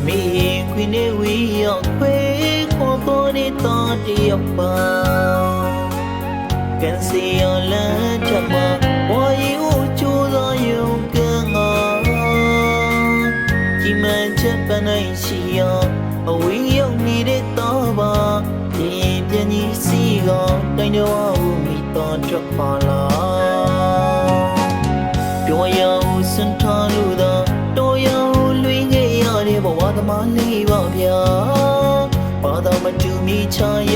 မေခွေနေဝီရောက်ခွေခေါ်ပေါ်နေတော့တယောက်ပါကန်စီရလန်ချမဝါရီဦးချိုးသောယုံကငါဒီမှန်ချက်ပန်းနိုင်ရှိရောအဝေးရောက်နေတဲ့တော့ပါဒီပြန်ကြီးစီကောတိုင်းတော်ဦးမိတော်ထွက်ပါလားပြောရဦးစံထားလို့တော့ရဦးလွင်ခဲ့ရတဲ့ဘဝသမားလေးပါဗျာဘာသာမတူမိချရ